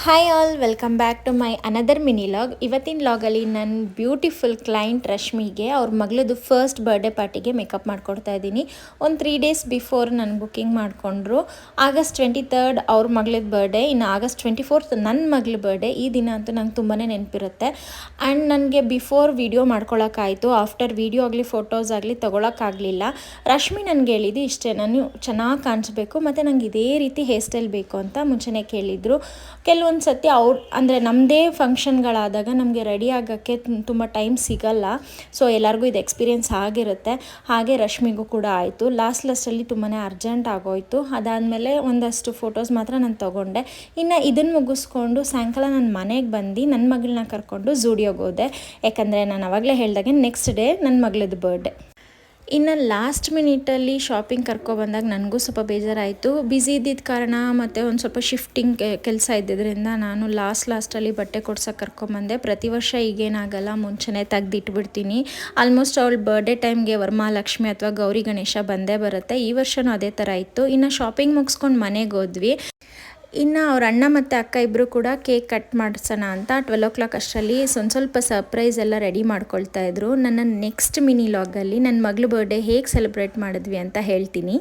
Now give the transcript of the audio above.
Hi all welcome back to my another mini vlog. ಇವತ್ತಿನ ಲಾಗಲ್ಲಿ ನನ್ನ ಬ್ಯೂಟಿಫುಲ್ ಕ್ಲೈಂಟ್ ರಶ್ಮಿಗೆ ಅವ್ರ ಮಗಳದು ಫಸ್ಟ್ ಬರ್ಡೇ ಪಾರ್ಟಿಗೆ ಮೇಕಪ್ ಮಾಡ್ಕೊಡ್ತಾ ಇದ್ದೀನಿ. ಒಂದು 3 ಡೇಸ್ ಬಿಫೋರ್ ನಾನು ಬುಕ್ಕಿಂಗ್ ಮಾಡಿಕೊಂಡ್ರು. ಆಗಸ್ಟ್ 23 ಅವ್ರ ಮಗಳದ್ದು ಬರ್ಡೇ, ಇನ್ನು ಆಗಸ್ಟ್ 24 ನನ್ನ ಮಗಳ ಬರ್ಡೇ. ಈ ದಿನ ಅಂತೂ ನಂಗೆ ತುಂಬಾ ನೆನಪಿರುತ್ತೆ. ಆ್ಯಂಡ್ ನನಗೆ ಬಿಫೋರ್ ವೀಡಿಯೋ ಮಾಡ್ಕೊಳಕ್ಕಾಯಿತು, ಆಫ್ಟರ್ ವೀಡಿಯೋ ಆಗಲಿ ಫೋಟೋಸ್ ಆಗಲಿ ತೊಗೊಳಕ್ಕಾಗಲಿಲ್ಲ. ರಶ್ಮಿ ನನಗೆ ಹೇಳಿದ್ದು ಇಷ್ಟೇ, ನಾನು ಚೆನ್ನಾಗಿ ಕಾಣಿಸ್ಬೇಕು ಮತ್ತು ನಂಗೆ ಇದೇ ರೀತಿ ಹೇರ್ ಸ್ಟೈಲ್ ಬೇಕು ಅಂತ ಮುಂಚೆನೇ ಕೇಳಿದರು. ಕೆಲವೊಂದು ಸತಿ ಅಂದರೆ ನಮ್ಮದೇ ಫಂಕ್ಷನ್ಗಳಾದಾಗ ನಮಗೆ ರೆಡಿ ಆಗೋಕ್ಕೆ ತುಂಬ ಟೈಮ್ ಸಿಗಲ್ಲ. ಸೊ ಎಲ್ಲರಿಗೂ ಇದು ಎಕ್ಸ್ಪೀರಿಯೆನ್ಸ್ ಆಗಿರುತ್ತೆ. ಹಾಗೆ ರಶ್ಮಿಗೂ ಕೂಡ ಆಯಿತು. ಲಾಸ್ಟಲ್ಲಿ ತುಂಬಾ ಅರ್ಜೆಂಟ್ ಆಗೋಯಿತು. ಅದಾದಮೇಲೆ ಒಂದಷ್ಟು ಫೋಟೋಸ್ ಮಾತ್ರ ನಾನು ತೊಗೊಂಡೆ. ಇನ್ನು ಇದನ್ನು ಮುಗಿಸ್ಕೊಂಡು ಸಾಯಂಕಾಲ ನನ್ನ ಮನೆಗೆ ಬಂದು ನನ್ನ ಮಗಳನ್ನ ಕರ್ಕೊಂಡು ಝೂಡಿಯೋಗೆ ಹೋದೆ. ಯಾಕಂದರೆ ನಾನು ಆವಾಗಲೇ ಹೇಳ್ದಾಗೆ ನೆಕ್ಸ್ಟ್ ಡೇ ನನ್ನ ಮಗಳದ್ದು ಬರ್ಡೇ. ಇನ್ನು ಲಾಸ್ಟ್ ಮಿನಿಟಲ್ಲಿ ಶಾಪಿಂಗ್ ಕರ್ಕೊಬಂದಾಗ ನನಗೂ ಸ್ವಲ್ಪ ಬೇಜಾರಾಯಿತು. ಬ್ಯುಸಿ ಇದ್ದಿದ್ದ ಕಾರಣ ಮತ್ತು ಒಂದು ಸ್ವಲ್ಪ ಶಿಫ್ಟಿಂಗ್ ಕೆಲಸ ಇದ್ದಿದ್ದರಿಂದ ನಾನು ಲಾಸ್ಟಲ್ಲಿ ಬಟ್ಟೆ ಕೊಡ್ಸೋಕೆ ಕರ್ಕೊಂಬಂದೆ. ಪ್ರತಿ ವರ್ಷ ಈಗೇನಾಗಲ್ಲ, ಮುಂಚೆನೇ ತೆಗ್ದಿಟ್ಬಿಡ್ತೀನಿ. ಆಲ್ಮೋಸ್ಟ್ ಅವಳ ಬರ್ಡೇ ಟೈಮ್ಗೆ ವರಮಹಾಲಕ್ಷ್ಮಿ ಅಥವಾ ಗೌರಿ ಗಣೇಶ ಬಂದೇ ಬರುತ್ತೆ. ಈ ವರ್ಷವೂ ಅದೇ ಥರ ಇತ್ತು. ಇನ್ನು ಶಾಪಿಂಗ್ ಮುಗಿಸ್ಕೊಂಡು ಮನೆಗೆ ಹೋದ್ವಿ. ಇನ್ನು ಅವ್ರ ಅಣ್ಣ ಮತ್ತು ಅಕ್ಕ ಇಬ್ಬರು ಕೂಡ ಕೇಕ್ ಕಟ್ ಮಾಡಿಸೋಣ ಅಂತ 12 ಅಷ್ಟರಲ್ಲಿ ಸ್ವಲ್ಪ ಸರ್ಪ್ರೈಸ್ ಎಲ್ಲ ರೆಡಿ ಮಾಡ್ಕೊಳ್ತಾ ಇದ್ರು. ನನ್ನ ನೆಕ್ಸ್ಟ್ ಮಿನಿ ಲಾಗಲ್ಲಿ ನನ್ನ ಮಗಳ ಬರ್ಡೇ ಹೇಗೆ ಸೆಲೆಬ್ರೇಟ್ ಮಾಡಿದ್ವಿ ಅಂತ ಹೇಳ್ತೀನಿ.